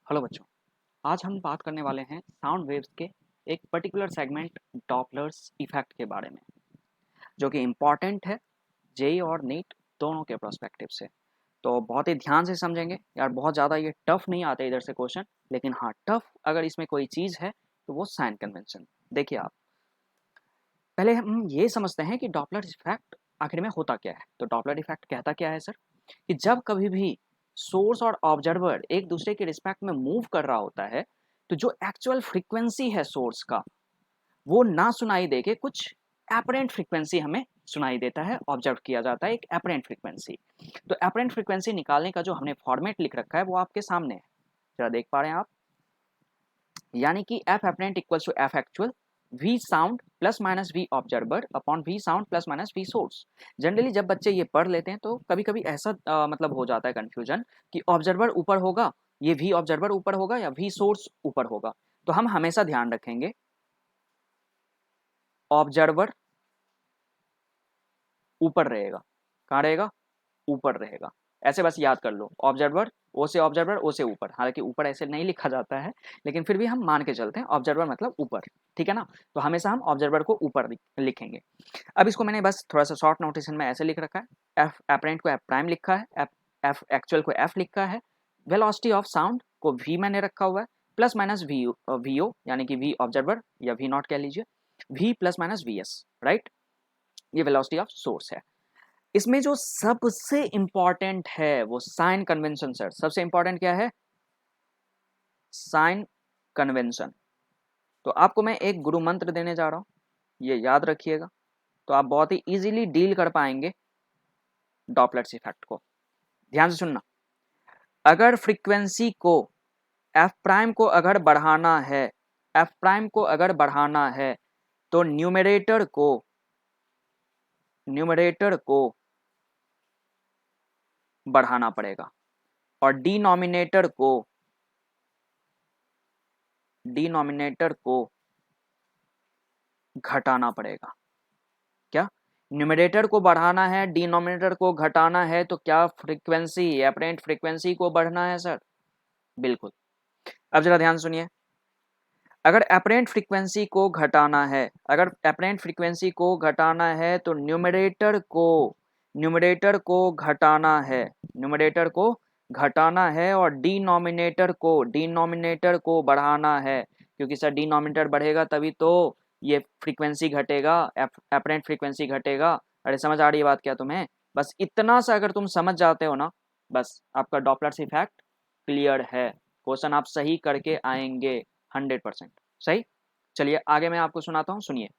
Hello बच्चों। आज हम बात करने वाले हैं साउंड वेव्स के एक पर्टिकुलर सेगमेंट डॉपलर्स इफेक्ट के बारे में, जो कि इम्पॉर्टेंट है जेई और नीट दोनों के प्रोस्पेक्टिव से। तो बहुत ही ध्यान से समझेंगे यार, बहुत ज़्यादा ये टफ नहीं आते इधर से क्वेश्चन, लेकिन हाँ टफ अगर इसमें कोई चीज़ है तो वो साइन कन्वेंशन। देखिए आप, पहले हम ये समझते हैं कि डॉपलर इफेक्ट आखिर में होता क्या है। तो डॉपलर इफेक्ट कहता क्या है सर, कि जब कभी भी सोर्स और ऑब्जर्वर एक दूसरे के रिस्पेक्ट में मूव कर रहा होता है, तो जो एक्चुअल फ्रीक्वेंसी है सोर्स का, वो ना सुनाई दे के कुछ एपरेंट फ्रीक्वेंसी हमें सुनाई देता है, ऑब्जर्व किया जाता है एक एपरेंट फ्रीक्वेंसी। तो एपरेंट फ्रीक्वेंसी निकालने का जो हमने फॉर्मेट लिख रखा है वो आपके सामने है, जरा देख पा रहे हैं आप। यानी कि F apparent equals to F actual, V sound plus minus V observer upon V sound plus minus V source. Generally जब बच्चे ये पढ़ लेते हैं तो कभी कभी ऐसा मतलब हो जाता है कंफ्यूजन कि ऑब्जर्वर ऊपर होगा, ये वी ऑब्जर्वर ऊपर होगा या वी सोर्स ऊपर होगा। तो हम हमेशा ध्यान रखेंगे ऑब्जर्वर ऊपर रहेगा। कहाँ रहेगा? ऊपर रहेगा। ऐसे बस याद कर लो, ऑब्जर्वर ओ से ऊपर। हालांकि ऊपर ऐसे नहीं लिखा जाता है, लेकिन फिर भी हम मान के चलते हैं ऑब्जर्वर मतलब ऊपर। ठीक है ना? तो हमेशा हम ऑब्जर्वर को ऊपर लिखेंगे। अब इसको मैंने बस थोड़ा सा शॉर्ट नोटेशन में ऐसे लिख रखा है, एफ एपरेंट को एफ प्राइम लिखा है, एफ एक्चुअल को एफ लिखा है, वेलोसिटी ऑफ साउंड को वी मैंने रखा हुआ है, प्लस माइनस वी ओ यानी कि वी ऑब्जर्वर या वी नॉट कह लीजिए, V plus minus V S, right. ये वेलोसिटी ऑफ सोर्स है। इसमें जो सबसे इंपॉर्टेंट है वो साइन कन्वेंशन सर। सबसे इंपॉर्टेंट क्या है? Sign convention. तो आपको मैं एक गुरु मंत्र देने जा रहा हूं, ये याद रखिएगा, तो आप बहुत ही इजीली डील कर पाएंगे डॉपलेट्स इफेक्ट को। ध्यान से सुनना। अगर फ्रीक्वेंसी को एफ प्राइम को अगर बढ़ाना है, एफ प्राइम को अगर बढ़ाना है, तो न्यूमरेटर को बढ़ाना पड़ेगा और डिनोमिनेटर को घटाना पड़ेगा। क्या? न्यूमरेटर को बढ़ाना है, डिनोमिनेटर को घटाना है, तो क्या फ्रीक्वेंसी, एपरेंट फ्रीक्वेंसी को बढ़ना है सर? बिल्कुल। अब जरा ध्यान सुनिए। अगर एपरेंट फ्रीक्वेंसी को घटाना है, अगर एपरेंट फ्रीक्वेंसी को घटाना है, तो न्यूमरेटर को घटाना है और डिनोमिनेटर को बढ़ाना है, क्योंकि सर डिनोमिनेटर बढ़ेगा तभी तो ये फ्रीक्वेंसी घटेगा, एपरेंट फ्रीक्वेंसी घटेगा। अरे समझ आ रही है बात क्या तुम्हें? बस इतना सा अगर तुम समझ जाते हो ना, बस आपका डॉपलर्स इफेक्ट क्लियर है। क्वेश्चन आप सही करके आएंगे 100%। सही। चलिए आगे मैं आपको सुनाता हूँ, सुनिए।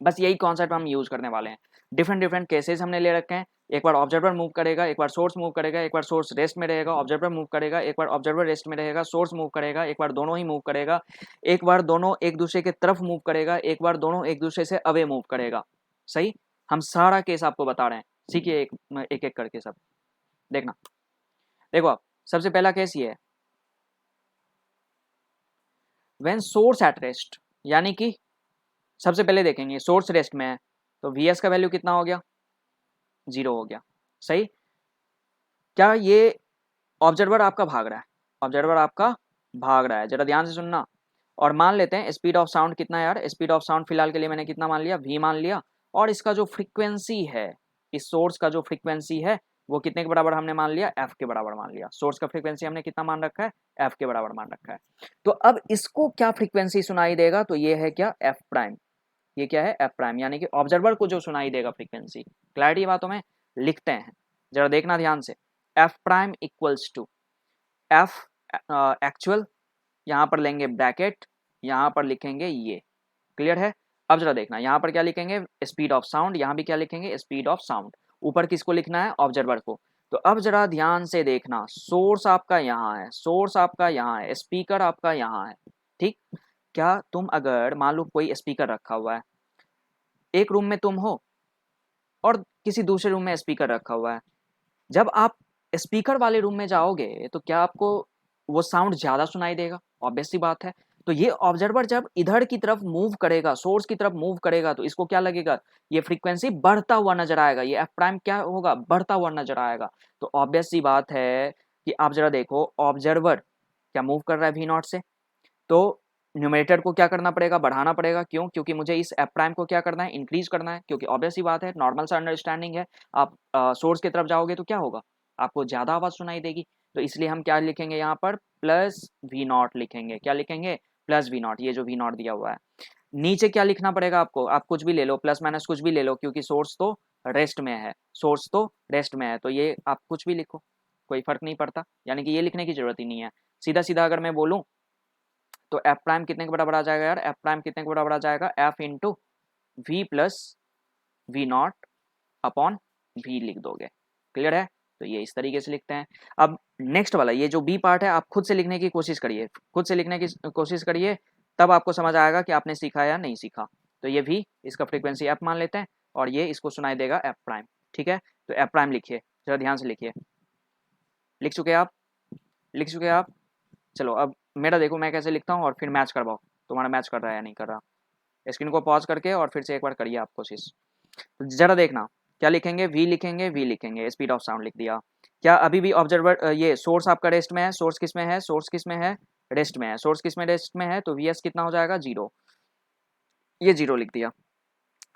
बस यही कॉन्सेप्ट हम यूज करने वाले हैं। डिफरेंट डिफरेंट केसेस हमने ले रखे हैं। एक बार ऑब्जर्वर मूव करेगा, एक बार सोर्स मूव करेगा, एक बार सोर्स रेस्ट में रहेगा, ऑब्जर्वर मूव करेगा, एक बार ऑब्जर्वर रेस्ट में रहेगा, सोर्स मूव करेगा, एक बार दोनों ही मूव करेगा, एक बार दोनों एक दूसरे के तरफ मूव करेगा, एक बार दोनों एक दूसरे से अवे मूव करेगा। सही। हम सारा केस आपको बता रहे हैं, सीखिए एक एक करके सब। देखना, देखो आप, सबसे पहला केस ये है, व्हेन सोर्स एट रेस्ट, यानी कि सबसे पहले देखेंगे सोर्स रेस्ट में है, तो वी एस का वैल्यू कितना हो गया? 0 हो गया। सही। क्या ये ऑब्जर्वर आपका भाग रहा है? ऑब्जर्वर आपका भाग रहा है, जरा ध्यान से सुनना। और मान लेते हैं स्पीड ऑफ साउंड कितना है यार? स्पीड ऑफ साउंड फिलहाल के लिए मैंने कितना मान लिया? v मान लिया। और इसका जो फ्रीक्वेंसी है, इस सोर्स का जो फ्रीक्वेंसी है, वो कितने के बराबर हमने मान लिया? f के बराबर मान लिया। सोर्स का फ्रीक्वेंसी हमने कितना मान रखा है? f के बराबर मान रखा है। तो अब इसको क्या फ्रीक्वेंसी सुनाई देगा? तो ये है क्या? f prime. ये क्या है? f प्राइम, यानी कि ऑब्जर्वर को जो सुनाई देगा फ्रीक्वेंसी। क्लैरिटी बातों में? लिखते हैं, जरा देखना ध्यान से। f prime equals to f actual, यहाँ पर लेंगे ब्रैकेट, यहाँ पर लिखेंगे ये। क्लियर है? अब जरा देखना, यहाँ पर क्या लिखेंगे? स्पीड ऑफ साउंड, यहाँ भी क्या लिखेंगे? Speed of sound. ऊपर किसको लिखना है? ऑब्जर्वर को। तो अब जरा ध्यान से देखना, सोर्स आपका यहाँ है, सोर्स आपका यहाँ है, स्पीकर आपका यहाँ है। ठीक। क्या तुम अगर मान लो कोई स्पीकर रखा हुआ है, एक रूम में तुम हो और किसी दूसरे रूम में स्पीकर रखा हुआ है, जब आप स्पीकर वाले रूम में जाओगे तो क्या आपको वो साउंड ज्यादा सुनाई देगा? ऑब्वियस सी बात है। तो ये ऑब्जर्वर जब इधर की तरफ मूव करेगा, सोर्स की तरफ मूव करेगा, तो इसको क्या लगेगा? ये फ्रीक्वेंसी बढ़ता हुआ नजर आएगा, ये एफ प्राइम क्या होगा? बढ़ता हुआ नजर आएगा। तो ऑब्वियस सी बात है कि आप जरा देखो, ऑब्जर्वर क्या मूव कर रहा है वी नॉट से, तो न्यूमरेटर को क्या करना पड़ेगा, बढ़ाना पड़ेगा। क्यों? क्योंकि मुझे इस एफ प्राइम को क्या करना है, इंक्रीज करना है। क्योंकि ऑब्वियस ही बात है, नॉर्मल सा अंडरस्टैंडिंग है, आप सोर्स की तरफ जाओगे तो क्या होगा, आपको ज़्यादा आवाज़ सुनाई देगी। तो इसलिए हम क्या लिखेंगे यहाँ पर, प्लस वी नॉट लिखेंगे। क्या लिखेंगे, प्लस वी नॉट, ये जो वी नॉट दिया हुआ है। नीचे क्या लिखना पड़ेगा आपको, आप कुछ भी ले लो, प्लस माइनस कुछ भी ले लो, क्योंकि सोर्स तो रेस्ट में है, सोर्स तो रेस्ट में है, तो ये आप कुछ भी लिखो, कोई फर्क नहीं पड़ता, यानी कि ये लिखने की जरूरत ही नहीं है। सीधा सीधा अगर मैं बोलूँ तो एफ प्राइम कितने के बराबर आ जाएगा यार, एफ प्राइम कितने के बराबर आ जाएगा, F into V plus V not upon V लिख दोगे। क्लियर है? तो ये इस तरीके से लिखते हैं। अब नेक्स्ट वाला ये जो बी पार्ट है, आप खुद से लिखने की कोशिश करिए, खुद से लिखने की कोशिश करिए, तब आपको समझ आएगा कि आपने सीखा या नहीं सीखा। तो ये वी, इसका फ्रीक्वेंसी एफ मान लेते हैं, और ये इसको सुनाई देगा एफ प्राइम। ठीक है, तो एफ प्राइम लिखिए, जरा ध्यान से लिखिए। लिख चुके आप, लिख चुके आप? चलो अब मेरा देखो मैं कैसे लिखता हूँ, और फिर मैच करवाओ, तुम्हारा मैच कर रहा है या नहीं कर रहा। स्क्रीन को पॉज करके और फिर से एक बार करिए आप कोशिश। तो जरा देखना क्या लिखेंगे, वी लिखेंगे, वी लिखेंगे, स्पीड ऑफ साउंड लिख दिया। क्या अभी भी ऑब्जर्वर, ये सोर्स आपका रेस्ट में है, सोर्स किस में है, सोर्स किस में है, रेस्ट में है, सोर्स किस में रेस्ट में है, तो वी एस कितना हो जाएगा, 0, ये 0 लिख दिया।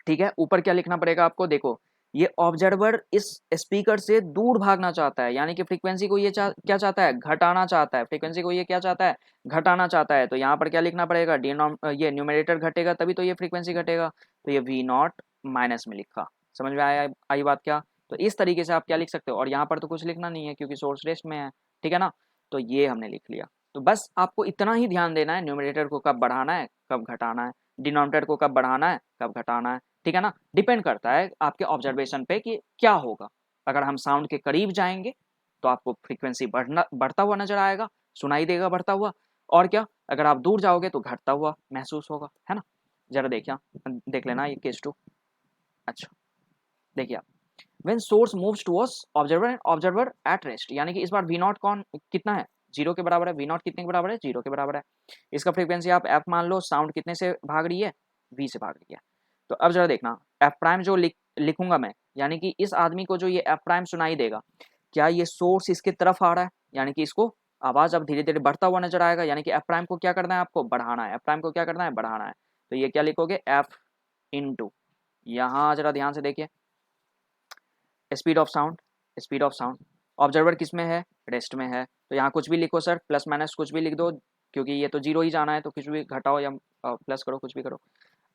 ठीक है, ऊपर क्या लिखना पड़ेगा आपको, देखो ये ऑब्जर्वर इस स्पीकर से दूर भागना चाहता है, यानी कि फ्रीक्वेंसी को ये क्या चाहता है, घटाना चाहता है, फ्रीक्वेंसी को ये क्या चाहता है, घटाना चाहता है। तो यहाँ पर क्या लिखना पड़ेगा, ये न्यूमरेटर घटेगा तभी तो ये फ्रीक्वेंसी घटेगा, तो ये वी नॉट माइनस में लिखा। समझ में आया, आई बात क्या? तो इस तरीके से आप क्या लिख सकते हो, और यहाँ पर तो कुछ लिखना नहीं है क्योंकि सोर्स रेस्ट में है। ठीक है ना, तो ये हमने लिख लिया। तो बस आपको इतना ही ध्यान देना है, न्यूमरेटर को कब बढ़ाना है, कब घटाना है, डिनोमिनेटर को कब बढ़ाना है, कब घटाना है। ठीक है ना, डिपेंड करता है आपके ऑब्जर्वेशन पे कि क्या होगा। अगर हम साउंड के करीब जाएंगे तो आपको फ्रीक्वेंसी बढ़ता हुआ नजर आएगा, सुनाई देगा बढ़ता हुआ, और क्या अगर आप दूर जाओगे तो घटता हुआ महसूस होगा, है ना। जरा देखिए, देख लेना ये केस 2। अच्छा देखिए आप, when source moves towards observer and observer at rest, यानी कि इस बार वी नॉट कौन कितना है, 0 के बराबर है। वी नॉट कितने के बराबर है, 0 के बराबर है। इसका फ्रीक्वेंसी आप एफ मान लो, साउंड कितने से भाग रही है, वी से भाग रही है। तो अब जरा देखना, एफ प्राइम जो लिखूंगा मैं, यानी कि इस आदमी को जो ये एफ प्राइम सुनाई देगा, क्या ये सोर्स इसके तरफ आ रहा है, यानी कि इसको आवाज अब धीरे धीरे बढ़ता हुआ नजर आएगा, यानी कि एफ प्राइम को क्या करना है, आपको बढ़ाना है, एफ प्राइम को क्या करना है, बढ़ाना है। तो ये क्या लिखोगे, एफ इंटू, यहाँ जरा ध्यान से देखिए, speed of sound, speed of sound, observer किस में है, रेस्ट में है। तो यहाँ कुछ भी लिखो सर, प्लस माइनस कुछ भी लिख दो, क्योंकि ये तो 0 ही जाना है, तो कुछ भी घटाओ या प्लस करो, कुछ भी करो।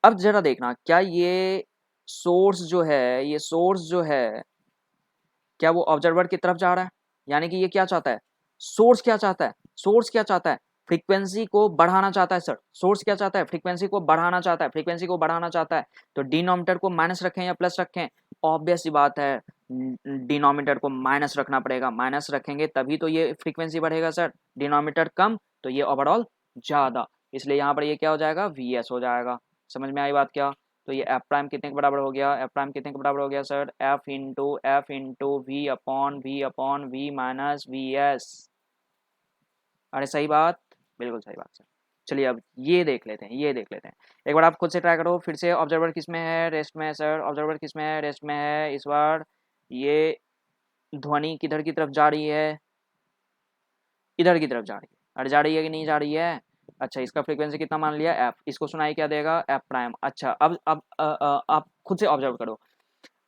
अब जरा देखना, क्या ये सोर्स जो है, ये सोर्स जो है, क्या वो ऑब्जर्वर की तरफ जा रहा है, यानी कि ये क्या चाहता है, सोर्स क्या चाहता है, सोर्स क्या चाहता है, फ्रीक्वेंसी को बढ़ाना चाहता है सर। सोर्स क्या चाहता है, फ्रीक्वेंसी को बढ़ाना चाहता है, फ्रीक्वेंसी को बढ़ाना चाहता है। तो डिनोमिनेटर को माइनस रखें या प्लस रखें, ऑब्वियस सी बात है, डिनोमिनेटर को माइनस रखना पड़ेगा, माइनस रखेंगे तभी तो ये फ्रीक्वेंसी बढ़ेगा सर। डिनोमिनेटर कम तो ये ओवरऑल ज्यादा, इसलिए यहाँ पर ये क्या हो जाएगा, वी एस हो जाएगा। समझ में आई बात क्या? तो ये एफ प्राइम कितने के बराबर हो गया, एफ प्राइम कितने के बराबर हो गया sir, F into V upon V minus V S. अरे सही बात, बिल्कुल सही बात सर। चलिए अब ये देख लेते हैं, ये देख लेते हैं एक बार, आप खुद से ट्राई करो फिर से। ऑब्जर्वर किस में है, रेस्ट में है सर, ऑब्जर्वर किस में है, रेस्ट में है। इस बार ये ध्वनि किधर की तरफ जा रही है, इधर की तरफ जा रही है। अरे जा रही है कि नहीं जा रही है? अच्छा, इसका फ्रीक्वेंसी कितना मान लिया, एफ, इसको सुनाई क्या देगा, एफ प्राइम। अच्छा अब आप खुद से ऑब्जर्व करो,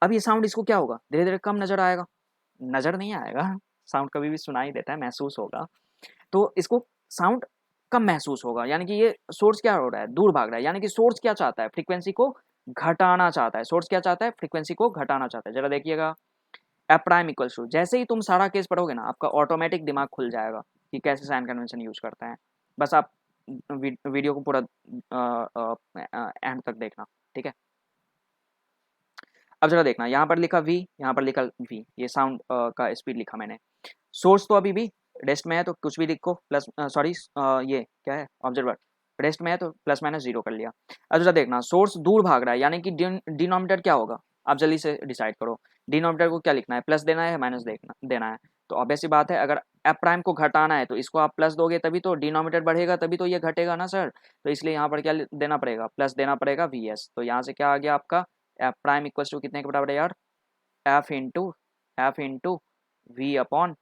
अब ये साउंड इसको क्या होगा, धीरे धीरे कम नजर आएगा, नजर नहीं आएगा, साउंड कभी भी सुनाई देता है, महसूस होगा। तो इसको साउंड कम महसूस होगा, यानी कि ये सोर्स क्या हो रहा है, दूर भाग रहा है, यानी कि सोर्स क्या चाहता है, फ्रीक्वेंसी को घटाना चाहता है। सोर्स क्या चाहता है, फ्रीक्वेंसी को घटाना चाहता है। जरा देखिएगा, एफ प्राइम इक्वल्स टू, जैसे ही तुम सारा केस पढ़ोगे ना, आपका ऑटोमेटिक दिमाग खुल जाएगा कि कैसे साइन कन्वेंशन यूज करते हैं। बस आप वीडियो को पूरा एंड तक देखना, ठीक है। अब जरा देखना, यहाँ पर लिखा वी, यहाँ पर लिखा वी, ये साउंड का स्पीड लिखा मैंने। सोर्स तो अभी भी रेस्ट में है तो कुछ भी लिखो, प्लस सॉरी ये क्या है, ऑब्जर्वर रेस्ट में है तो प्लस माइनस 0 कर लिया। अब जरा देखना, सोर्स दूर भाग रहा है, यानी कि डिनोमिनेटर क्या होगा, आप जल्दी से डिसाइड करो। डिनोमिनेटर को क्या लिखना है, प्लस देना है माइनस देना है। तो ऑब्वियस सी बात है, अगर एफ प्राइम को घटाना है तो इसको आप प्लस दोगे तभी तो डिनोमिनेटर बढ़ेगा, तभी तो ये घटेगा ना सर। तो इसलिए यहाँ पर क्या देना पड़ेगा, प्लस देना पड़ेगा वी एस। तो यहाँ से क्या आ गया आपका, एफ प्राइम इक्वल्स टू कितने के बराबर है यार, F into V upon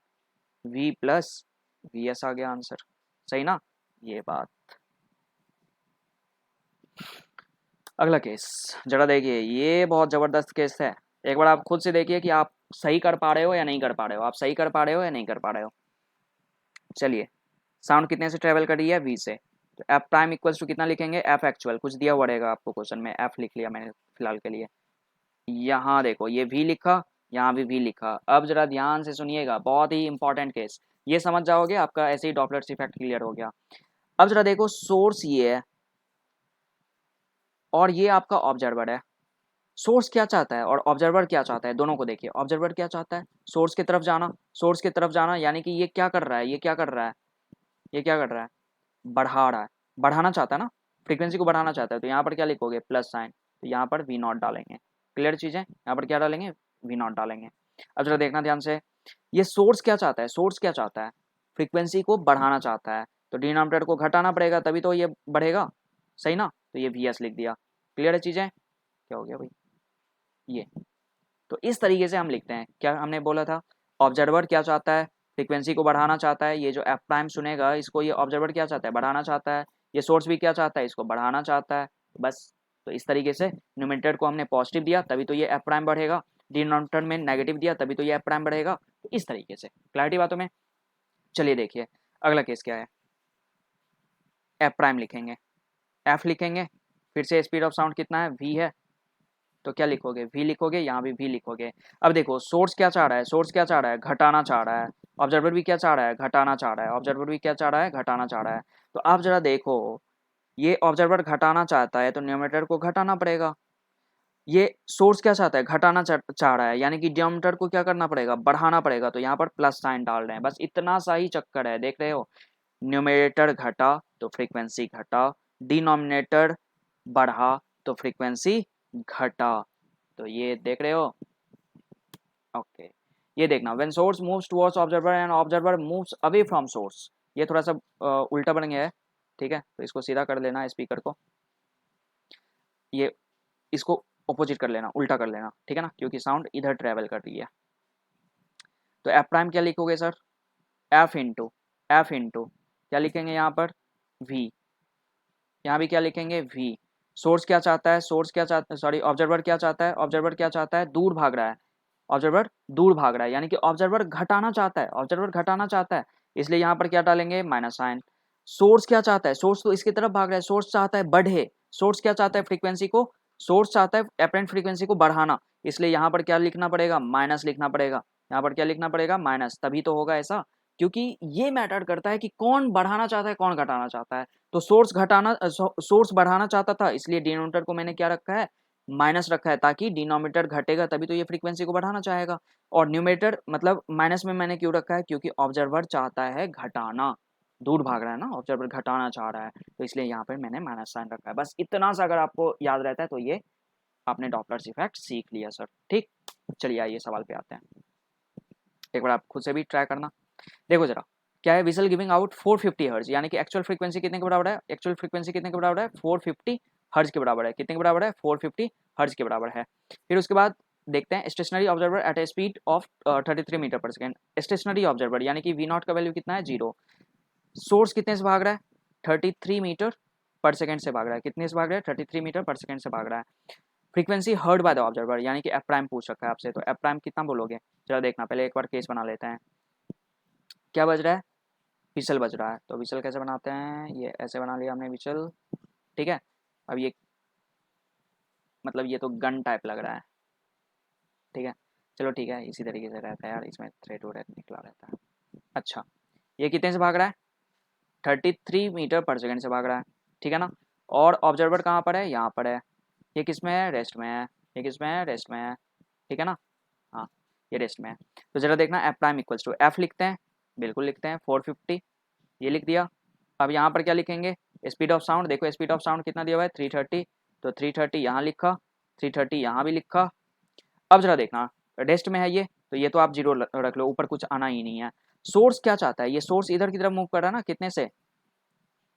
V plus V S आ गया आंसर। सही ना, ये बात। अगला केस जरा देखिए, ये बहुत ज़बरदस्त केस है। एक बार आप खुद से देखिए कि आप सही कर पा रहे हो या नहीं कर पा रहे हो, आप सही कर पा रहे हो या नहीं कर पा रहे हो। चलिए, साउंड कितने से ट्रेवल कर रही है, v से। तो एफ प्राइम इक्वल्स टू कितना लिखेंगे, एफ एक्चुअल, कुछ दिया हुआ रहेगा आपको क्वेश्चन में, एफ लिख लिया मैंने फिलहाल के लिए। यहाँ देखो ये v लिखा, यहाँ भी v लिखा। अब जरा ध्यान से सुनिएगा, बहुत ही इंपॉर्टेंट केस, ये समझ जाओगे आपका ऐसे ही डॉपलर इफेक्ट क्लियर हो गया। अब जरा देखो, सोर्स ये है और ये आपका ऑब्जर्वर है। सोर्स क्या चाहता है और ऑब्जर्वर क्या चाहता है, दोनों को देखिए। ऑब्जर्वर क्या चाहता है, सोर्स की तरफ जाना, सोर्स की तरफ जाना, यानी कि ये क्या कर रहा है, ये क्या कर रहा है, ये क्या कर रहा है, बढ़ा रहा है, बढ़ाना चाहता है ना, फ्रीक्वेंसी को बढ़ाना चाहता है। तो यहाँ पर क्या लिखोगे, प्लस साइन, तो यहाँ पर वी नॉट डालेंगे। क्लियर चीज़ है, यहाँ पर क्या डालेंगे, वी नॉट डालेंगे। अब जरा देखना ध्यान से, ये सोर्स क्या चाहता है, सोर्स क्या चाहता है, फ्रीक्वेंसी को बढ़ाना चाहता है, तो डिनोमिनेटर को घटाना पड़ेगा तभी तो ये बढ़ेगा, सही ना। तो ये वी एस लिख दिया। क्लियर है चीज़ें, क्या हो गया भाई, ये। तो इस तरीके से हम लिखते हैं, क्या हमने बोला था, ऑब्जर्वर क्या चाहता है, फ्रीक्वेंसी को बढ़ाना चाहता है। ये जो एफ प्राइम सुनेगा इसको, ये ऑब्जर्वर क्या चाहता है, बढ़ाना चाहता है। ये सोर्स भी क्या चाहता है, इसको बढ़ाना चाहता है, बस। तो इस तरीके से न्यूमरेटर को हमने पॉजिटिव दिया तभी तो ये एफ प्राइम बढ़ेगा, डिनोमिनेटर में नेगेटिव दिया तभी तो ये एफ प्राइम बढ़ेगा। तो इस तरीके से, क्लैरिटी बातों में। चलिए देखिए अगला केस क्या है, एफ प्राइम लिखेंगे, एफ लिखेंगे, फिर से स्पीड ऑफ साउंड कितना है, वी है, तो क्या लिखोगे, v लिखोगे, यहाँ भी v लिखोगे। अब देखो सोर्स क्या चाह रहा है, सोर्स क्या चाह रहा है, घटाना चाह रहा है। ऑब्जर्वर भी क्या चाह रहा है, घटाना चाह रहा है। ऑब्जर्वर भी क्या चाह रहा है, घटाना चाह रहा है। तो आप जरा देखो, ये ऑब्जर्वर घटाना चाहता है तो न्यूमरेटर को घटाना पड़ेगा। ये सोर्स क्या चाहता है, घटाना चाह रहा है, यानी कि डिनोमिनेटर को क्या करना पड़ेगा, बढ़ाना पड़ेगा। तो यहाँ पर प्लस साइन डाल रहे हैं, बस इतना सा ही चक्कर है, देख रहे हो। न्यूमरेटर घटा तो फ्रीक्वेंसी घटा, डिनोमिनेटर बढ़ा तो फ्रीक्वेंसी घटा। तो ये देख रहे हो, ओके। ये देखना, when source moves towards observer and observer moves away from source, ये थोड़ा सा उल्टा बन गया है, ठीक है। तो इसको सीधा कर लेना, स्पीकर को, ये इसको अपोजिट कर लेना, उल्टा कर लेना, ठीक है ना, क्योंकि साउंड इधर ट्रेवल कर रही है। तो एफ प्राइम क्या लिखोगे सर, एफ इंटू क्या लिखेंगे यहाँ पर, वी, यहाँ भी क्या लिखेंगे, वी। सोर्स क्या चाहता है, सोर्स क्या चाहता है, सॉरी, ऑब्जर्वर क्या चाहता है, ऑब्जर्वर क्या चाहता है, दूर भाग रहा है। ऑब्जर्वर दूर भाग रहा है, यानी कि ऑब्जर्वर घटाना चाहता है, ऑब्जर्वर घटाना चाहता है, इसलिए यहाँ पर क्या डालेंगे, माइनस साइन। सोर्स क्या चाहता है, सोर्स तो इसकी तरफ भाग रहा है, सोर्स चाहता है बढ़े, सोर्स क्या चाहता है, फ्रीक्वेंसी को, सोर्स चाहता है एपरेंट फ्रीक्वेंसी को बढ़ाना, इसलिए यहाँ पर क्या लिखना पड़ेगा, माइनस लिखना पड़ेगा। यहाँ पर क्या लिखना पड़ेगा, माइनस, तभी तो होगा ऐसा, क्योंकि ये मैटर करता है कि कौन बढ़ाना चाहता है, कौन घटाना चाहता है। तो सोर्स बढ़ाना चाहता था, इसलिए डिनोमिनेटर को मैंने क्या रखा है, माइनस रखा है, ताकि डिनोमिनेटर घटेगा तभी तो ये फ्रीक्वेंसी को बढ़ाना चाहेगा। और न्यूमरेटर मतलब माइनस में मैंने क्यों रखा है, क्योंकि ऑब्जर्वर चाहता है घटाना, दूर भाग रहा है ना, ऑब्जर्वर घटाना चाह रहा है, तो इसलिए यहाँ पर मैंने माइनस साइन रखा है। बस इतना सा अगर आपको याद रहता है तो ये आपने डॉपलर इफेक्ट सीख लिया सर, ठीक। चलिए आइए सवाल पे आते हैं, एक बार आप खुद से भी ट्राई करना। देखो जरा, क्या है, विसल गिविंग आउट 450 हर्ज, यानी कि एक्चुअल फ्रीक्वेंसी कितने के बराबर है, एक्चुअल फ्रीक्वेंसी कितने के बराबर है, 450 हर्ज के बराबर है। कितने के बराबर है, 450 हर्ज के बराबर है। फिर उसके बाद देखते हैं, stationary observer at a speed of 33 metre per second. Stationary observer यानी कि वी नॉट का वैल्यू कितना है, 0। सोर्स कितने से भाग रहा है, 33 मीटर पर सेकेंड से भाग रहा है। कितने से भाग रहा है, 33 मीटर पर सेकेंड से भाग रहा है। Frequency heard by the observer, यानी कि एफ प्राइम पूछ रखा है आपसे, तो एफ प्राइम कितना बोलोगे। चलो देखना, पहले एक बार केस बना लेते हैं। क्या बज रहा है, विसल बज रहा है। तो विसल कैसे बनाते हैं, ये ऐसे बना लिया हमने विसल, ठीक है। अब ये मतलब ये तो गन टाइप लग रहा है, ठीक है। चलो ठीक है, इसी तरीके से रहता है यार, इसमें थ्रेड वोड निकला रहता है। अच्छा, ये कितने से भाग रहा है, 33 मीटर पर सेकेंड से भाग रहा है, ठीक है ना। और ऑब्जर्वर कहाँ पर है, यहाँ पर है। ये किस में है, रेस्ट में है। ये किस में है, रेस्ट में है, ठीक है ना। हाँ, ये रेस्ट में है। तो जरा देखना, F prime equals to F लिखते हैं, बिल्कुल लिखते हैं, 450, ये लिख दिया। अब यहाँ पर क्या लिखेंगे, स्पीड ऑफ साउंड, देखो स्पीड ऑफ साउंड कितना दिया हुआ है, 330, तो 330 यहाँ लिखा, 330 यहाँ भी लिखा। अब जरा देखना, रेस्ट में है ये, तो ये तो आप जीरो रख लो, ऊपर कुछ आना ही नहीं है। सोर्स क्या चाहता है, ये सोर्स इधर की तरफ मूव कर रहा है ना, कितने से,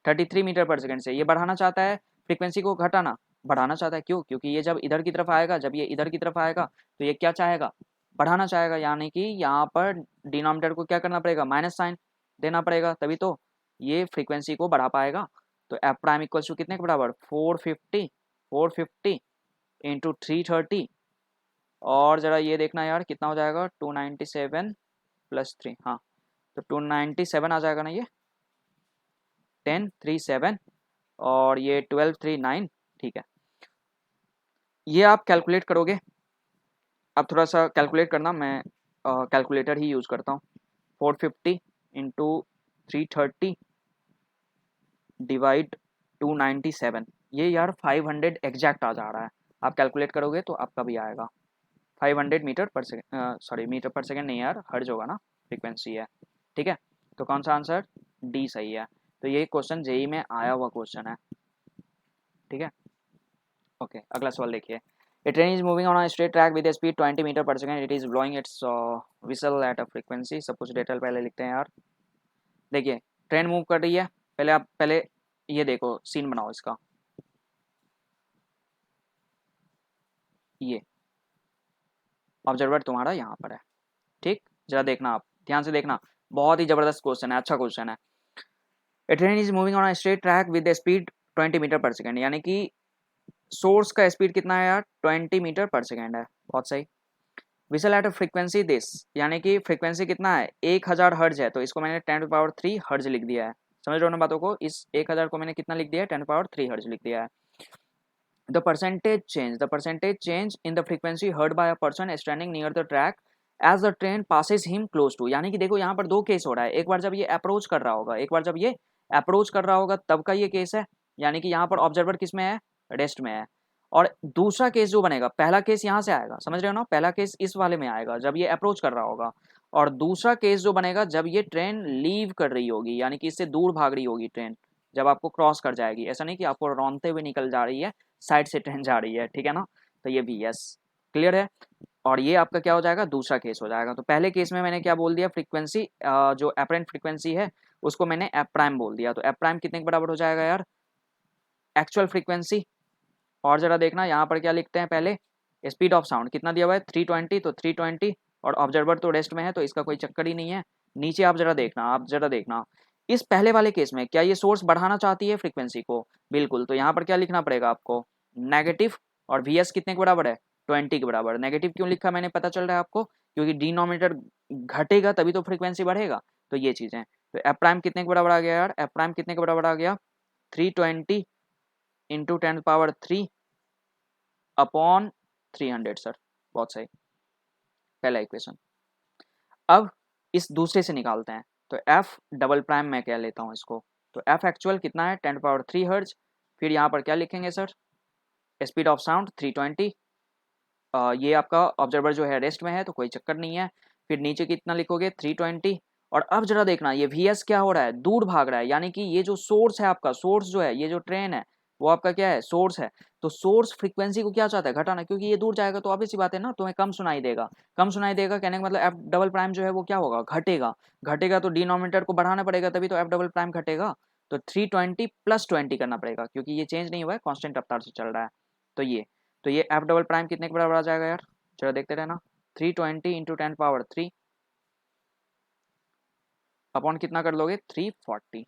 33 मीटर पर सेकेंड से। ये बढ़ाना चाहता है, फ्रीक्वेंसी को घटाना, बढ़ाना चाहता है, क्यों, क्योंकि ये जब इधर की तरफ आएगा, जब ये इधर की तरफ आएगा तो ये क्या चाहेगा, बढ़ाना चाहेगा, यानी कि यहाँ पर डिनोमिनेटर को क्या करना पड़ेगा, माइनस साइन देना पड़ेगा, तभी तो ये फ्रीक्वेंसी को बढ़ा पाएगा। तो एफ प्राइम इक्वल्स टू कितने के बराबर, 450 इंटू 330, और ज़रा ये देखना यार कितना हो जाएगा, 297 प्लस 3, हाँ तो 297 आ जाएगा ना, ये 1037 और ये 1239, ठीक है। ये आप कैलकुलेट करोगे, अब थोड़ा सा कैलकुलेट करना, मैं कैलकुलेटर ही यूज़ करता हूँ। 450 इंटू 330 डिवाइड 297, ये यार 500 एग्जैक्ट आ जा रहा है। आप कैलकुलेट करोगे तो आपका भी आएगा 500 metre per second, sorry metre per second नहीं यार, हर्ज होगा ना, फ्रीक्वेंसी है, ठीक है। तो कौन सा आंसर, डी सही है। तो ये क्वेश्चन जेई में आया हुआ क्वेश्चन है, ठीक है। ओके, अगला सवाल देखिए। A train is moving on a straight track with a speed 20 metre per second. It is blowing its whistle at a frequency. सब कुछ डिटेल पहले लिखते हैं यार। देखिए ट्रेन मूव कर रही है, पहले आप पहले ये देखो, सीन बनाओ इसका, ये ऑब्जर्वर तुम्हारा यहाँ पर है, ठीक। जरा देखना, आप ध्यान से देखना, बहुत ही जबरदस्त क्वेश्चन है, अच्छा क्वेश्चन है। A train is moving on a straight track with the speed 20 metre per second, यानी कि सोर्स का स्पीड कितना है यार, 20 मीटर पर सेकेंड है, बहुत सही। Whistle at a frequency this, यानी कि फ्रीक्वेंसी कितना है, 1000 हर्ज है, तो इसको मैंने 10⁻³ हर्ज लिख दिया है। समझ रहे हो ना बातों को, इस 1000 को मैंने कितना लिख दिया है, 10⁻³ हर्ज लिख दिया है। The percentage change in the frequency heard by a person standing near the track as the train passes him close to, यानी कि देखो यहाँ पर दो केस हो रहा है, एक बार जब ये अप्रोच कर रहा होगा, एक बार जब ये अप्रोच कर रहा होगा तब का ये केस है, यानी कि यहाँ पर ऑब्जर्वर किस में है, रेस्ट में है। और दूसरा केस जो बनेगा, पहला केस यहाँ से आएगा, समझ रहे हो ना, पहला केस इस वाले में आएगा जब ये अप्रोच कर रहा होगा, और दूसरा केस जो बनेगा जब ये ट्रेन लीव कर रही होगी, यानी कि इससे दूर भाग रही होगी ट्रेन, जब आपको क्रॉस कर जाएगी, ऐसा नहीं कि आपको रौंदते हुए निकल जा रही है, साइड से ट्रेन जा रही है, ठीक है ना। तो ये भी यस क्लियर है, और ये आपका क्या हो जाएगा, दूसरा केस हो जाएगा। तो पहले केस में मैंने क्या बोल दिया, फ्रीक्वेंसी जो एपरेंट फ्रीक्वेंसी है उसको मैंने एफ प्राइम बोल दिया, तो एफ प्राइम कितने के बराबर हो जाएगा यार, एक्चुअल फ्रीक्वेंसी। और जरा देखना यहाँ पर क्या लिखते हैं, पहले स्पीड ऑफ साउंड कितना दिया हुआ है, 320, तो 320, और ऑब्जर्वर तो रेस्ट में है तो इसका कोई चक्कर ही नहीं है। नीचे आप जरा देखना, इस पहले वाले केस में क्या ये सोर्स बढ़ाना चाहती है फ्रीक्वेंसी को, बिल्कुल। तो यहाँ पर क्या लिखना पड़ेगा आपको, नेगेटिव, और वी एस कितने के बराबर है, 20 के बराबर। नेगेटिव क्यों लिखा मैंने, पता चल रहा है आपको, क्योंकि डिनोमिनेटर घटेगा तभी तो फ्रीक्वेंसी बढ़ेगा। तो ये चीज़ें, तो एफ प्राइम कितने के बराबर आ गया यार, एफ प्राइम कितने के बराबर आ गया, 320 इंटू 10⁻³ अपॉन 300 सर, बहुत सही, पहला इक्वेशन। अब इस दूसरे से निकालते हैं, तो एफ डबल प्राइम मैं क्या लेता हूँ इसको, तो एफ एक्चुअल कितना है, 10⁻³ हर्ज, फिर यहाँ पर क्या लिखेंगे सर, स्पीड ऑफ साउंड 320, ये आपका ऑब्जर्वर जो है रेस्ट में है तो कोई चक्कर नहीं है, फिर नीचे कितना लिखोगे 320, और अब जरा देखना ये वी एस क्या हो रहा है, दूर भाग रहा है, यानी कि ये जो सोर्स है आपका, सोर्स जो है, ये जो ट्रेन है वो आपका क्या है, सोर्स है। तो सोर्स फ्रीक्वेंसी को क्या चाहता है, घटाना, क्योंकि ये दूर जाएगा तो ऑब्वियस सी बात है ना, तुम्हें कम सुनाई देगा, कम सुनाई देगा कहने का मतलब एफ डबल प्राइम जो है वो क्या होगा, घटेगा, घटेगा तो डिनोमिनेटर को बढ़ाना पड़ेगा तभी तो एफ डबल प्राइम घटेगा। तो 320 प्लस 20 करना पड़ेगा, क्योंकि ये चेंज नहीं हुआ है, कॉन्स्टेंट रफ्तार से चल रहा है। तो ये एफ डबल प्राइम कितने के बराबर आ जाएगा यार, चलो देखते रहना, 320 इंटू 10⁻³ अपॉन कितना कर लोगे, 340,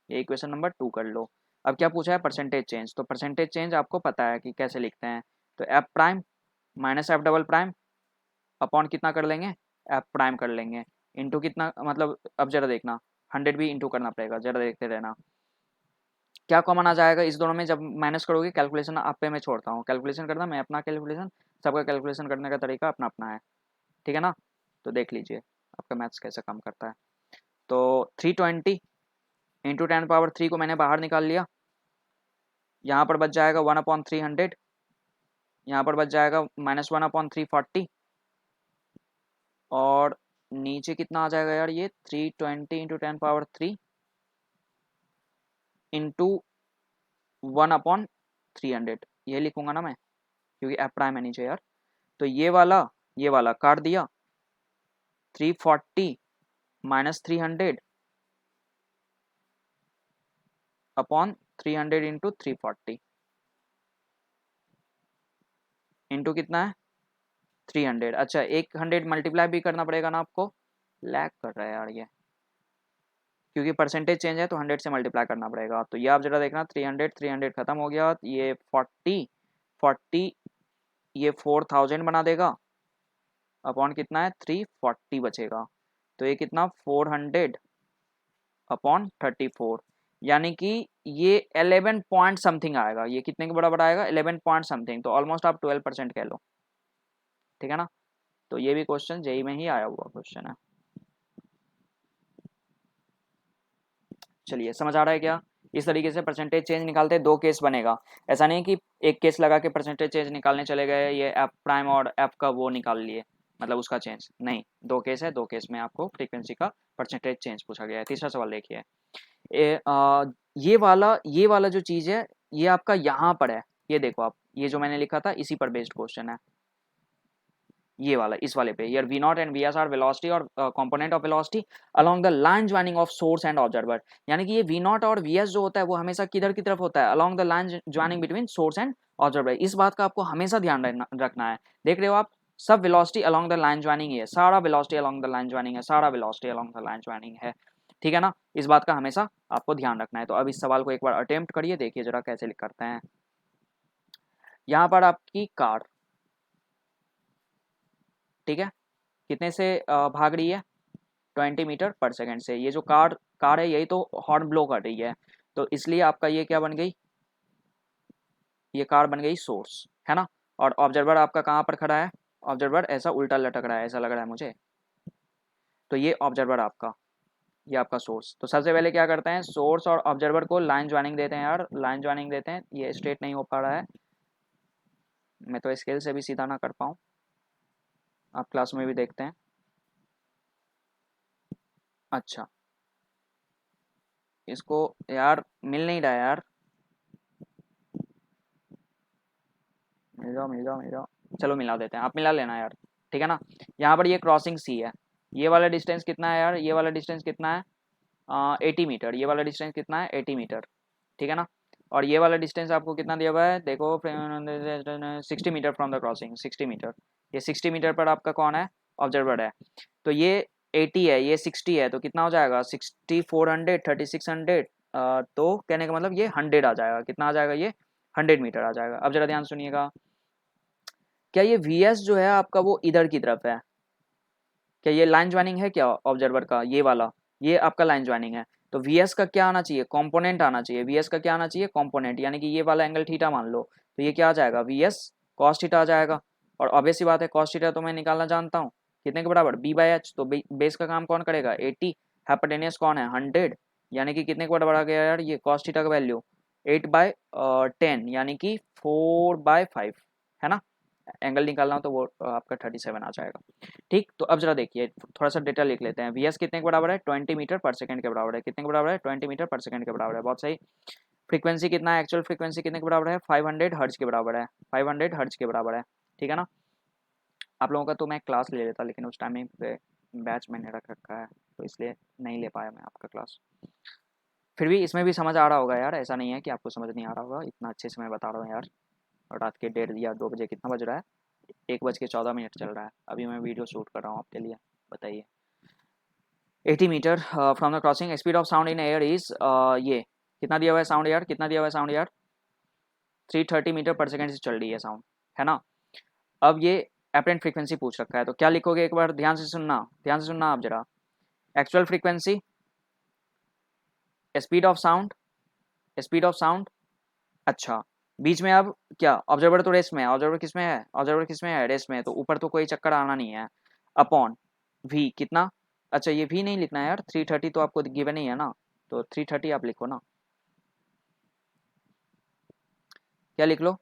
ये इक्वेशन नंबर 2 कर लो। अब क्या पूछा है, परसेंटेज चेंज, तो परसेंटेज चेंज आपको पता है कि कैसे लिखते हैं, तो F prime minus F double prime upon कितना कर लेंगे, एफ प्राइम कर लेंगे, इंटू कितना, मतलब अब जरा देखना 100 भी इंटू करना पड़ेगा, जरा देखते रहना क्या कॉमन आ जाएगा इस दोनों में, जब माइनस करोगे, कैलकुलेशन आप पे मैं छोड़ता हूँ, कैलकुलेशन करना मैं अपना कैलकुलेशन, सबका कैलकुलेशन करने का तरीका अपना अपना है, ठीक है ना। तो देख लीजिए आपका मैथ्स कैसे काम करता है। तो 320 इंटू 10⁻³ को मैंने बाहर निकाल लिया, यहाँ पर बच जाएगा 1/300, यहाँ पर बच जाएगा -1/340, और नीचे कितना आ जाएगा यार, ये 320 इंटू 10⁻³ इंटू 1/300, ये लिखूंगा ना मैं, क्योंकि एफ प्राइम है नीचे यार। तो ये वाला काट दिया, 340 माइनस 300 अपॉन 300 इंटू 340 इंटू कितना है 300। अच्छा 100 मल्टीप्लाई भी करना पड़ेगा ना आपको, लैग कर रहा है यार ये, क्योंकि परसेंटेज चेंज है तो 100 से मल्टीप्लाई करना पड़ेगा। तो ये आप जरा देखना, 300 खत्म हो गया, ये 40 ये 4000 बना देगा, अपॉन कितना है 340 बचेगा, तो ये कितना 400 अपॉन 34, यानी कि ये 11 पॉइंट समथिंग आएगा। ये कितने के बराबर आएगा 11 पॉइंट समथिंग, तो ऑलमोस्ट आप 12% कह लो, ठीक है ना। तो ये भी क्वेश्चन जेई में ही आया हुआ क्वेश्चन है। चलिए समझ आ रहा है क्या। इस तरीके से परसेंटेज चेंज निकालते हैं, दो केस बनेगा। ऐसा नहीं कि एक केस लगा के परसेंटेज चेंज निकालने चले गए, ये एफ प्राइम और एफ का वो निकाल लिए, मतलब उसका चेंज नहीं। दो केस है, दो केस में आपको फ्रीक्वेंसी का परसेंटेज चेंज पूछा गया है। तीसरा सवाल देखिए, ये वाला जो चीज़ है ये आपका यहाँ पर है, ये देखो आप, ये जो मैंने लिखा था इसी पर बेस्ड क्वेश्चन है, ये वाला, इस वाले पे, यार V not and V S are velocity और component of velocity along the line joining of source and observer. यानी कि ये वी नॉट और वी एस जो होता है वो हमेशा किधर की तरफ होता है, along the line joining between source and observer. इस बात का आपको हमेशा ध्यान रखना है। देख रहे हो आप, सब velocity along the line joining है, सारा velocity along the line joining है, सारा velocity along the line joining है, ठीक है ना। इस बात का हमेशा आपको ध्यान रखना है। तो अब इस सवाल को एक बार अटेम्प्ट करिए, देखिए जरा कैसे करते हैं। यहाँ पर आपकी कार, ठीक है, कितने से भाग रही है 20 मीटर पर सेकेंड से। ये जो कार है यही तो हॉर्न ब्लो कर रही है, तो इसलिए आपका ये क्या बन गई, ये कार बन गई सोर्स, है ना। और ऑब्जर्वर आपका कहाँ पर खड़ा है, ऑब्जर्वर ऐसा उल्टा लटक रहा है, ऐसा लग रहा है मुझे, तो ये ऑब्जर्वर आपका, ये आपका सोर्स। तो सबसे पहले क्या करते हैं, सोर्स और ऑब्जर्वर को लाइन ज्वाइनिंग देते हैं यार, लाइन ज्वाइनिंग देते हैं। ये स्ट्रेट नहीं हो पा रहा है, मैं तो स्केल से भी सीधा ना कर पाऊँ, आप क्लास में भी देखते हैं। अच्छा, इसको यार मिल नहीं रहा है यार, मिल जाओ मिल जाओ मिल जाओ, चलो मिला देते हैं, आप मिला लेना यार, ठीक है ना। यहाँ पर ये क्रॉसिंग सी है, ये वाला डिस्टेंस कितना है यार, ये वाला डिस्टेंस कितना है 80 मीटर, ये वाला डिस्टेंस कितना है 80 मीटर, ठीक है ना। और ये वाला डिस्टेंस आपको कितना दिया हुआ है, देखो 60 metre from the crossing, 60 metre, ये 60 मीटर पर आपका कौन है, ऑब्जर्वर है। तो ये 80 है, ये 60 है, तो कितना हो जाएगा 60 400 3600, तो कहने का मतलब ये 100 आ जाएगा, कितना आ जाएगा ये 100 मीटर आ जाएगा। अब जरा ध्यान सुनिएगा, क्या ये वी एस जो है आपका वो इधर की तरफ है, क्या ये लाइन ज्वाइनिंग है क्या ऑब्जर्वर का, ये वाला, ये आपका लाइन ज्वाइनिंग है। तो वी एस का क्या आना चाहिए, कंपोनेंट आना चाहिए, वी एस का क्या आना चाहिए कंपोनेंट, यानी कि ये वाला एंगल थीटा मान लो, तो ये क्या आ जाएगा वी एस कॉस थीटा आ जाएगा। और ऑब्वियस सी बात है कॉस थीटा तो मैं निकालना जानता हूँ, कितने के बराबर बी बाई एच, तो बेस का काम कौन करेगा 80, हाइपोटेनियस कौन है 100, यानी कि कितने के बराबर आ गया यार ये कॉस थीटा का वैल्यू 8/10, यानी कि 4/5, है ना। एंगल निकालना हो तो वो आपका 37 आ जाएगा। ठीक, तो अब जरा देखिए थोड़ा सा डेटा लिख लेते हैं। वी एस कितने के बराबर है 20 मीटर पर सेकंड के बराबर है, कितने के बराबर है 20 मीटर पर सेकंड के बराबर है, बहुत सही। फ्रीक्वेंसी कितना है, एक्चुअल फ्रीक्वेंसी कितने के बराबर है 500 हर्ट्ज के बराबर है, 500 हर्ट्ज के बराबर है, ठीक है ना। आप लोगों का तो मैं क्लास ले लेता, लेकिन उस टाइम पे बैच मैंने रख रखा है, तो इसलिए नहीं ले पाया मैं आपका क्लास। फिर भी इसमें भी समझ आ रहा होगा यार, ऐसा नहीं है कि आपको समझ नहीं आ रहा होगा, इतना अच्छे से मैं बता रहा हूँ यार। और रात के 1:30 या 2 बजे कितना बज रहा है, 1:14 चल रहा है, अभी मैं वीडियो शूट कर रहा हूँ आपके लिए। बताइए 80 metre from the crossing, speed of sound in air is, ये कितना दिया हुआ है साउंड यार, कितना दिया हुआ है साउंड यार 330 मीटर पर सेकेंड से चल रही है साउंड, है ना। अब ये एपरेंट फ्रीक्वेंसी पूछ रखा है, तो क्या लिखोगे एक बार ध्यान से सुनना, ध्यान से सुनना आप जरा। Actual frequency, speed of sound, speed of sound, अच्छा बीच में अब क्या, ऑब्जर्वर तो रेस में है, ऑब्जर्वर किस में है, ऑब्जर्वर किस में है रेस में है, तो ऊपर तो कोई चक्कर आना नहीं है, अपॉन वी कितना, अच्छा ये वी नहीं लिखना है यार 330 तो आपको गिवन ही है ना, तो 330 आप लिखो ना, क्या लिख लो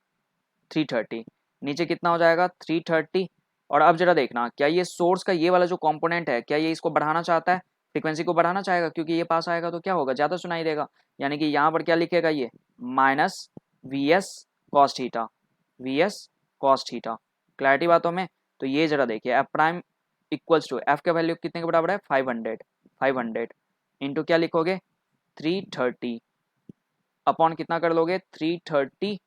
330, नीचे कितना हो जाएगा 330। और अब जरा देखना, क्या ये सोर्स का ये वाला जो कंपोनेंट है, क्या ये इसको बढ़ाना चाहता है, फ्रीक्वेंसी को बढ़ाना चाहेगा, क्योंकि ये पास आएगा तो क्या होगा ज़्यादा सुनाई देगा, यानी कि यहाँ पर क्या लिखेगा ये minus V S cos theta, V S cos theta, clarity बातों में। तो ये जरा देखिए F prime equals to F का वैल्यू कितने के बराबर है 500, 500 इंटू क्या लिखोगे 330, अपॉन कितना कर लोगे 330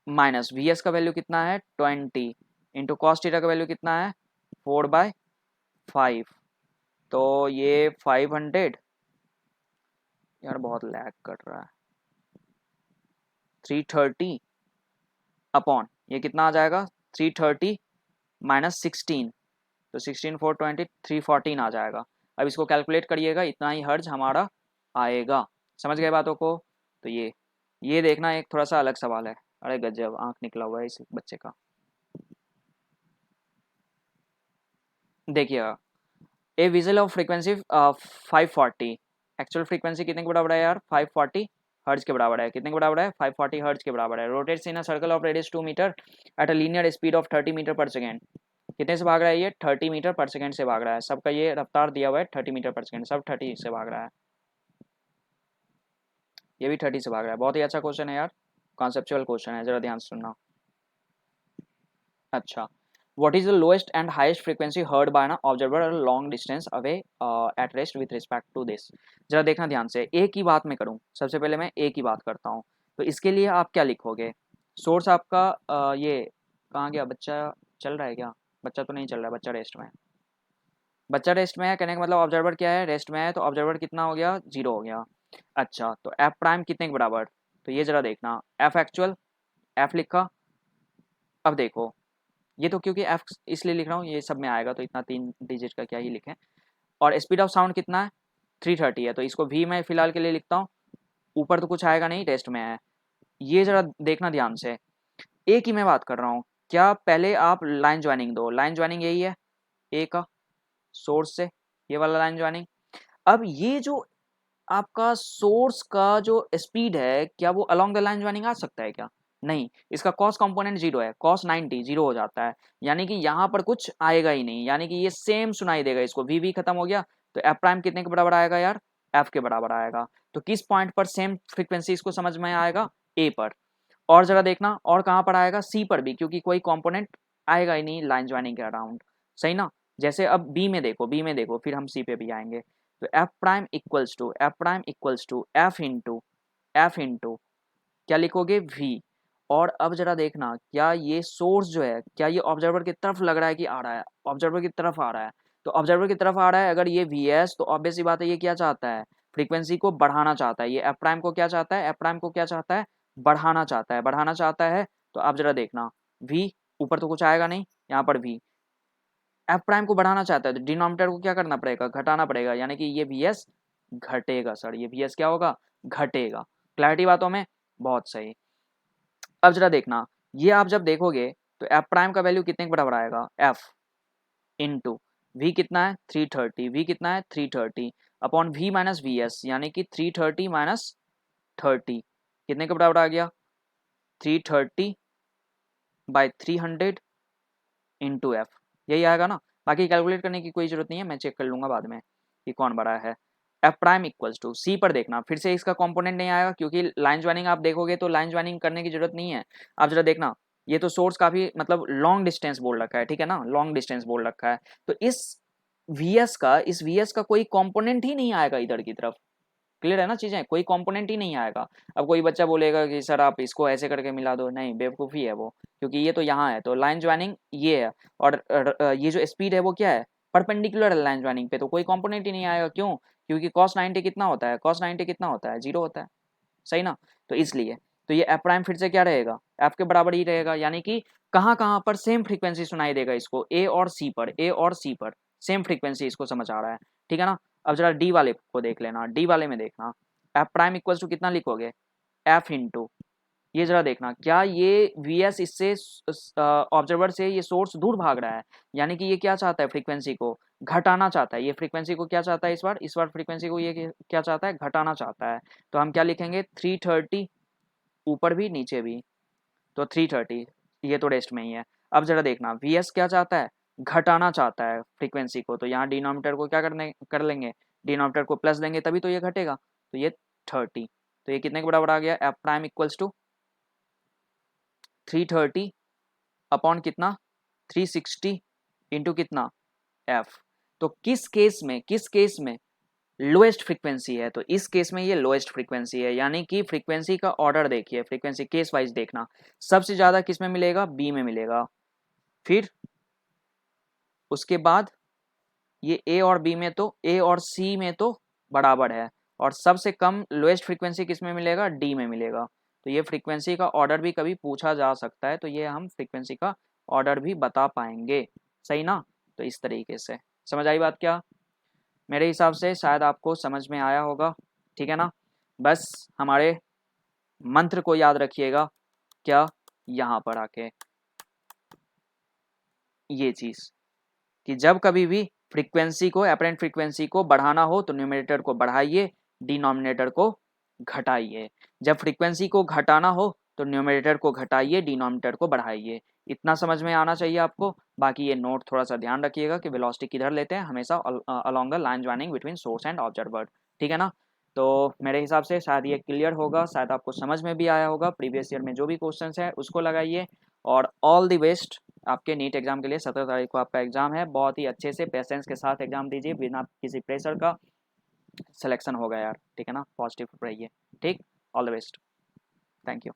माइनस वी एस का वैल्यू कितना है 20 इंटू कॉस थीटा का वैल्यू कितना है 4/5, तो ये 500 यार बहुत लैग कर रहा है। 330 अपॉन ये कितना आ जाएगा, 330 माइनस 16, तो 16 420 314 आ जाएगा। अब इसको कैलकुलेट करिएगा, इतना ही हर्ज हमारा आएगा। समझ गए बातों को। तो ये देखना एक थोड़ा सा अलग सवाल है। अरे गजब आंख निकला हुआ है इस बच्चे का। देखिएगा, a whistle of frequency 540, actual frequency कितने के बराबर है यार, 540 हर्ज के बराबर है। कितने के बराबर है, 540 हर्ज के बराबर है। Rotates in a circle of radius 2 metre at a linear speed of 30 metre per second. कितने से भाग रहा है ये, 30 मीटर पर सेकेंड से भाग रहा है। सबका ये रफ्तार दिया हुआ है 30 मीटर पर सेकेंड, सब 30 से भाग रहा है। ये भी 30 से भाग रहा है। बहुत ही अच्छा क्वेश्चन है यार, कॉन्सेप्चुअल क्वेश्चन है, जरा ध्यान से सुनना। अच्छा, what is the lowest and highest frequency heard by an observer a long distance away at rest with respect to this। जरा देखना ध्यान से, ए की बात मैं करूं, सबसे पहले मैं ए की बात करता हूं। तो इसके लिए आप क्या लिखोगे, सोर्स आपका ये कहाँ गया, बच्चा चल रहा है क्या, बच्चा तो नहीं चल रहा है, बच्चा रेस्ट में है। बच्चा रेस्ट में है कहने का मतलब ऑब्जर्वर क्या है, रेस्ट में है, तो ऑब्जर्वर कितना हो गया, 0 हो गया। अच्छा, तो एफ प्राइम कितने के बराबर, तो ये जरा देखना, एफ एक्चुअल, एफ लिखा। अब देखो, ये तो क्योंकि एफ इसलिए लिख रहा हूँ, ये सब में आएगा तो इतना 3 डिजिट का क्या ही लिखें। और स्पीड ऑफ साउंड कितना है, 330 है, तो इसको भी मैं फिलहाल के लिए लिखता हूँ। ऊपर तो कुछ आएगा नहीं, टेस्ट में है। ये जरा देखना ध्यान से, ए की मैं बात कर रहा हूँ। क्या पहले आप लाइन ज्वाइनिंग दो, लाइन ज्वाइनिंग यही है ए का, सोर्स से ये वाला लाइन ज्वाइनिंग। अब ये जो आपका सोर्स का जो स्पीड है, क्या वो अलोंग द लाइन ज्वाइनिंग आ सकता है क्या, नहीं। इसका कॉस कंपोनेंट 0 है, कॉस 90 0 हो जाता है, यानी कि यहाँ पर कुछ आएगा ही नहीं, यानी कि ये सेम सुनाई देगा इसको। वी खत्म हो गया, तो एफ प्राइम कितने के बराबर आएगा यार, एफ के बराबर आएगा। तो किस पॉइंट पर सेम फ्रीक्वेंसी इसको समझ में आएगा, ए पर। और जरा देखना, और कहाँ पर आएगा, सी पर भी, क्योंकि कोई कॉम्पोनेंट आएगा ही नहीं लाइन ज्वाइनिंग के अराउंड, सही ना। जैसे अब बी में देखो, बी में देखो, फिर हम सी पे भी आएंगे। तो F prime equals to F into क्या लिखोगे, वी। और अब जरा देखना, क्या ये सोर्स जो है, क्या ये ऑब्जर्वर की तरफ लग रहा है कि आ रहा है, ऑब्जर्वर की तरफ आ रहा है। तो ऑब्जर्वर की तरफ आ रहा है, अगर ये वी एस, तो ऑब्वियस सी बात है ये क्या चाहता है, फ्रीक्वेंसी को बढ़ाना चाहता है। ये एफ प्राइम को क्या चाहता है, एफ प्राइम को क्या चाहता है, बढ़ाना चाहता है, बढ़ाना चाहता है। तो आप जरा देखना, वी ऊपर तो कुछ आएगा नहीं, यहाँ पर वी एफ प्राइम को बढ़ाना चाहता है, तो डिनोमिनेटर को क्या करना पड़ेगा, घटाना पड़ेगा, यानी कि ये वी एस घटेगा। सर ये वी एस क्या होगा, घटेगा। क्लैरिटी बातों में, बहुत सही। अब जरा देखना, ये आप जब देखोगे तो एफ प्राइम का वैल्यू कितने के बराबर आएगा, एफ इंटू वी कितना है 330, वी कितना है 330 upon V minus V S, यानी कि 330 माइनस 30 कितने के बराबर आ गया, 330 बाई 300 इंटू एफ, यही आएगा ना। बाकी कैलकुलेट करने की कोई जरूरत नहीं है, मैं चेक कर लूंगा बाद में कि कौन बड़ा है। एफ प्राइम इक्वल्स टू सी पर देखना, फिर से इसका कंपोनेंट नहीं आएगा, क्योंकि लाइन ज्वाइनिंग आप देखोगे तो लाइन ज्वाइनिंग करने की जरूरत नहीं है। आप जरा देखना, ये तो सोर्स काफी मतलब लॉन्ग डिस्टेंस बोल रखा है, ठीक है ना, लॉन्ग डिस्टेंस बोल रखा है। तो इस वी एस का कोई कंपोनेंट ही नहीं आएगा इधर की तरफ। क्लियर है ना चीजें, कोई कंपोनेंट ही नहीं आएगा। अब कोई बच्चा बोलेगा कि सर आप इसको ऐसे करके मिला दो, नहीं, बेवकूफ़ी है वो, क्योंकि ये तो यहाँ है, तो लाइन ज्वाइनिंग ये है। और ये जो स्पीड है वो क्या है, परपेंडिकुलर है लाइन ज्वाइनिंग पे, तो कोई कंपोनेंट ही नहीं आएगा। क्यों, क्योंकि cos 90 कितना होता है, cos 90 कितना होता है, 0 होता है, सही ना। तो इसलिए तो ये एफ प्राइम फिर से क्या रहेगा, एफ के बराबर ही रहेगा, यानी कि कहाँ कहाँ पर सेम फ्रीक्वेंसी सुनाई देगा इसको, ए और सी पर सेम फ्रीक्वेंसी इसको समझ आ रहा है, ठीक है ना। अब जरा डी वाले को देख लेना, डी वाले में देखना, एफ प्राइम इक्वल टू कितना लिखोगे, एफ इंटू ये जरा देखना, क्या ये वी एस इससे ऑब्जर्वर से ये सोर्स दूर भाग रहा है, यानी कि ये क्या चाहता है, फ्रीक्वेंसी को घटाना चाहता है। ये फ्रीक्वेंसी को क्या चाहता है, इस बार फ्रीक्वेंसी को ये क्या चाहता है, घटाना चाहता है। तो हम क्या लिखेंगे, 330 ऊपर भी नीचे भी, तो 330, ये तो रेस्ट में ही है। अब जरा देखना, वी एस क्या चाहता है, घटाना चाहता है फ्रीक्वेंसी को, तो यहाँ डिनोमिनेटर को क्या कर लेंगे, डिनोमिनेटर को प्लस देंगे, तभी तो ये घटेगा। तो ये 30, तो ये कितने के बराबर आ गया, F prime equals to 330 upon कितना, 360 इंटू कितना, एफ। तो किस केस में लोएस्ट फ्रीक्वेंसी है, तो इस केस में ये लोएस्ट फ्रीक्वेंसी है, यानी कि फ्रीक्वेंसी का ऑर्डर देखिए, फ्रीक्वेंसी केस वाइज देखना, सबसे ज्यादा किस में मिलेगा, बी में मिलेगा, फिर उसके बाद ये ए और बी में, तो ए और सी में तो बराबर है, और सबसे कम लोएस्ट फ्रीक्वेंसी किस में मिलेगा, डी में मिलेगा। तो ये फ्रीक्वेंसी का ऑर्डर भी कभी पूछा जा सकता है, तो ये हम फ्रीक्वेंसी का ऑर्डर भी बता पाएंगे, सही ना। तो इस तरीके से समझ आई बात क्या, मेरे हिसाब से शायद आपको समझ में आया होगा, ठीक है ना। बस हमारे मंत्र को याद रखिएगा, क्या, यहाँ पर आके ये चीज़ कि जब कभी भी फ्रीक्वेंसी को, अपरेंट फ्रीक्वेंसी को बढ़ाना हो तो न्यूमरेटर को बढ़ाइए, डिनोमिनेटर को घटाइए। जब फ्रीक्वेंसी को घटाना हो तो न्यूमरेटर को घटाइए, डिनोमिनेटर को बढ़ाइए। इतना समझ में आना चाहिए आपको। बाकी ये नोट थोड़ा सा ध्यान रखिएगा कि वेलोसिटी किधर लेते हैं, हमेशा along the line joining between source and observer, ठीक है ना। तो मेरे हिसाब से शायद ये क्लियर होगा, शायद आपको समझ में भी आया होगा। प्रीवियस ईयर में जो भी क्वेश्चंस है उसको लगाइए, और ऑल द बेस्ट आपके नीट एग्जाम के लिए। 17 तारीख को आपका एग्जाम है, बहुत ही अच्छे से पेशेंस के साथ एग्जाम दीजिए, बिना किसी प्रेशर का। सिलेक्शन होगा यार, ठीक है ना, पॉजिटिव रहिए, ठीक। All the best, thank you.